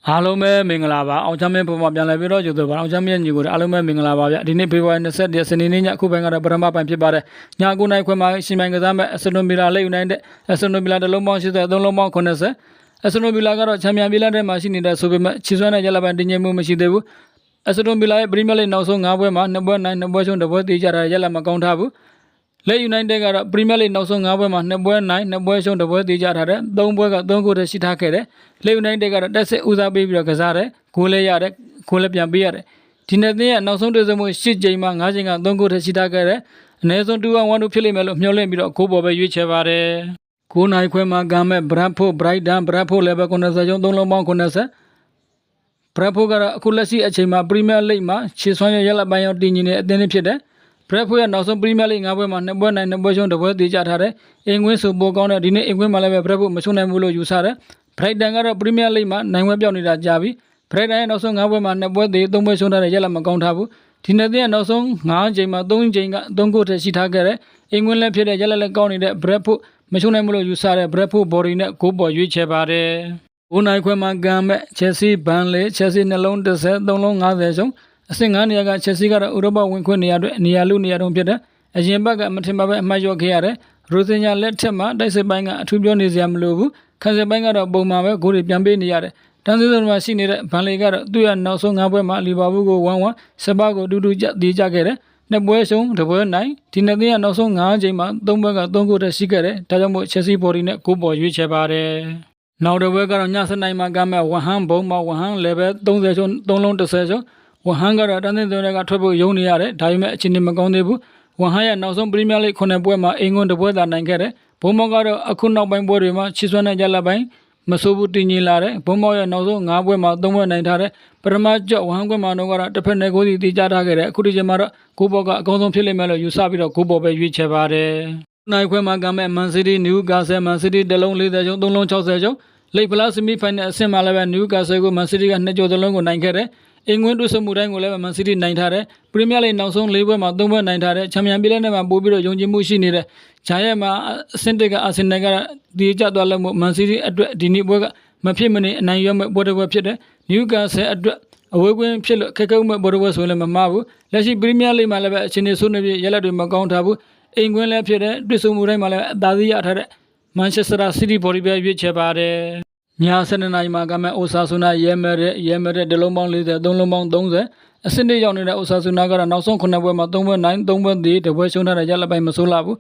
အားလုံးပဲမင်္ဂလာပါအောင်ချမ်းမင်းပုံမှာပြန်လည်ပြီးတော့ကြိုဆိုပါအောင်ချမ်းမင်းညီကိုအားလုံးပဲမင်္ဂလာပါဗျဒီနေ့ဖေဖော်ဝါရီ20ရက်စနေနေ့ညအခုပိုင်းကတော့ပထမပိုင်းဖြစ်ပါတယ်ည9:00နာရီခွဲမှာရှင်မိုင်ကစားမဲ့အစနိုမီလာလက်ယူနိုက်တက်အစနိုမီလာတစ်လုံးပေါင်း83လုံးပေါင်း80အစနိုမီလာကတော့ချန်ပီယံပြည်လက်ထဲမှာရှိနေတဲ့ဆိုပေမဲ့ချီဆွမ်းတဲ့ရလပိုင်းတင်ငယ်မှုမရှိသေးဘူးအစနိုမီလာရဲ့ပရီးမီယာလိနောက်ဆုံး9ပွဲမှာ2ပွဲနိုင်2ပွဲရှုံး2ပွဲတေးကြတာရလမကောင်းထားဘူးလက်ယူနိုက်တက်ကတော့ပရီးမီယာလိနောက်ဆုံး9ပွဲမှာ2ပွဲနိုင်2ပွဲရှုံး2ပွဲတေးကြထားတယ်3ပွဲက3ခုတည်းရှိထားခဲ့တယ်လက်ယူနိုက်တက်ကတော့တက်စစ်ဦးစားပေးပြီးတော့ကစားတယ်ဂိုးလည်းရတယ်ဂိုးလည်းပြန်ပေးရတယ်ဒီနေ့သင်းရဲ့နောက်ဆုံးတွေ့ဆုံမှု10ကြိမ်မှာ9ကြိမ်က3ခုတည်းရှိထားခဲ့တယ်အနည်းဆုံး2-1-2ဖြစ်လိမ့်မယ်လို့မျှော်လင့်ပြီးတော့ဂိုးပေါ်ပဲရွေးချယ်ပါတယ်9နိုင်ခွဲမှာကမ်းမဲ့ဘရတ်ဖို့ဘရိုက်တန်ဘရတ်ဖို့လည်းပဲ90ကျုံ3လုံးပေါင်း90ဘရတ်ဖို့ကတော့အခုလက်ရှိအချိန်မှာပရီးမီယာလိမှာခြေစွမ်းရလက်ပိုင်းရောတည်ငြိမ်နေအသင်းလေးဖြစ်တယ်ဘရက်ဖို့ရဲ့နောက်ဆုံးပရီးမီယာလိ5ပွဲမှာ2ပွဲနိုင်2ပွဲရှုံး2ပွဲတေးကြထားတယ်အင်ကွင်းဆိုပိုကောင်းတဲ့ဒီနေ့အင်ကွင်းမှာလည်းပဲဘရက်ဖို့မရှုံးနိုင်ဘူးလို့ယူဆတယ်ဘရိုက်တန်ကတော့ပရီးမီယာလိမှာနိုင်ဝဲပြောင်းနေတာကြာပြီဘရိုက်တန်ရဲ့နောက်ဆုံး5ပွဲမှာ2ပွဲတေး3ပွဲရှုံးထားတဲ့ရလက်မကောင်းထားဘူးဒီနေ့တဲ့နောက်ဆုံး9ချိန်မှာ3ချိန်က3ခုထည့်ရှိထားခဲ့တယ်အင်ကွင်းလည်းဖြစ်တဲ့ရလက်လည်းကောင်းနေတဲ့ဘရက်ဖို့မရှုံးနိုင်ဘူးလို့ယူဆတဲ့ဘရက်ဖို့ဘော်ဒီနဲ့ဂိုးပေါ်ရွေးချယ်ပါတယ်9နိုင်ခွဲမှာကမ်းမဲ့ချက်စီဘန်လေချက်စီနှလုံး30 3လုံး50ရှုံးအဆင့်9နေရာကချက်စီကတော့ဥရောပဝင်ခွင့်နေရာအတွက်နေရာလူနေရာတုံးဖြစ်တဲ့အရင်ဘက်ကမထင်ပါပဲအမှတ်ရော့ခဲ့ရတယ်ရိုစင်ညာလက်ထက်မှာတိုက်စစ်ပိုင်းကအထူးပြောနေစရာမလိုဘူးခန်းစစ်ပိုင်းကတော့ပုံမှန်ပဲဂိုးတွေပြန်ပေးနေရတယ်တန်းစည်းစုံမှာရှိနေတဲ့ဘန်လေကတော့သူ့ရဲ့နောက်ဆုံး9ပွဲမှာလီဗာပူးကို1-1စပါးကို2-2တေးကြခဲ့တယ်နှစ်ပွဲရှုံးတစ်ပွဲနိုင်ဒီနေ့တဲ့နောက်ဆုံး9ချိန်မှာ3ပွဲက3ခုတည်းရှိခဲ့တယ်ဒါကြောင့်မို့ချက်စီဘော်ဒီနဲ့ဂိုးပေါ်ရွေးချယ်ပါတယ်နောက်တစ်ပွဲကတော့ည7နိုင်မှာကမ်းမဲ့ဝဟန်ဘုံမှာဝဟန်လည်းပဲ30ရှုံး3လုံး30ရှုံးဝဟန်ကတော့တန်းစည်းစုံတွေကထွက်ဖို့ယုံနေရတယ်ဒါပေမဲ့အခြေအနေမကောင်းသေးဘူးဝဟန်ရဲ့နောက်ဆုံးပရီးမီယာလိ9ပွဲမှာအင်ကွန်းတစ်ပွဲသာနိုင်ခဲ့တယ်ဘုံမောက်ကတော့အခုနောက်ပိုင်းပွဲတွေမှာချီဆွမ်းတဲ့ကြလက်ပိုင်းမဆိုးဘူးတင်ကြီးလာတယ်ဘုံမောက်ရဲ့နောက်ဆုံး9ပွဲမှာ3ပွဲနိုင်ထားတယ်ပထမကြော့ဝဟန်ကွင်းမှာတော့တစ်ဖက်နယ်ကိုစီတီးကြထားခဲ့တယ်အခုဒီချိန်မှာတော့ဂိုးဘော်ကအကောင်းဆုံးဖြစ်လိမ့်မယ်လို့ယူဆပြီးတော့ဂိုးဘော်ပဲရွေးချယ်ပါတယ်နိုင်ခွဲမှာကမဲ့မန်စီးတီးနယူကာဆယ်မန်စီးတီးတစ်လုံး40ကျုံ3လုံး60ကျုံလိတ်ဖလားဆီမီဖိုင်နယ်အဆင့်မှာလည်းပဲနယူကာဆယ်ကိုမန်စီးတီးက2ကြော်သလုံးကိုနိုင်ခဲ့တယ်အင်္ဂွင်းတွေ့ဆုံမှုတိုင်းကိုလည်းမန်စီးတီးနိုင်ထားတယ်ပရီးမီယာလိနောက်ဆုံး4ပွဲမှာ3ပွဲနိုင်ထားတယ်ချန်ပီယံပြည်လက်နဲ့မှာပို့ပြီးတော့ယုံကြည်မှုရှိနေတဲ့ဂျာယက်မှာအဆင့်1ကအာဆင်နယ်ကဒီကျသွားလို့မန်စီးတီးအတွက်ဒီနေ့ပွဲကမဖြစ်မနေအနိုင်ရမဲ့ပွဲတစ်ပွဲဖြစ်တယ်နယူကာဆယ်အတွက်အဝေးကွင်းဖြစ်လို့ခက်ခဲမဲ့ပွဲတစ်ပွဲဆိုရင်လည်းမမှားဘူးလက်ရှိပရီးမီယာလိမှာလည်းပဲအချိန်နေဆိုးနေပြရက်လက်တွေမကောင်းထားဘူးအင်္ဂွင်းလည်းဖြစ်တယ်တွေ့ဆုံမှုတိုင်းမှာလည်းအသာစီးရထားတဲ့မန်ချက်စတာစီးတီးဘော်ဒီပဲရွေးချယ်ပါတယ်ည7နာရီမှာကမဲ့အိုဆာဆူနာရဲမဲတဲ့ဒလုံးပေါင်း40 3လုံးပေါင်း30အဆင့်1ရောက်နေတဲ့အိုဆာဆူနာကတော့နောက်ဆုံး9ပွဲမှာ3ပွဲနိုင်3ပွဲသေး1ပွဲရှုံးထားတဲ့ရလက်ပိုင်းမဆိုးလာဘူး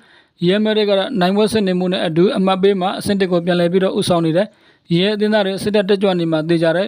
ရဲမဲတဲ့ကတော့9ပွဲစစ်နေမှုနဲ့အတူအမှတ်ပေးမှာအဆင့်1ကိုပြန်လည်ပြီးတော့ဥဆောင်နေတယ်ရဲအသင်းသားတွေစစ်တပ်တက်ကြွနေမှာသိကြတယ်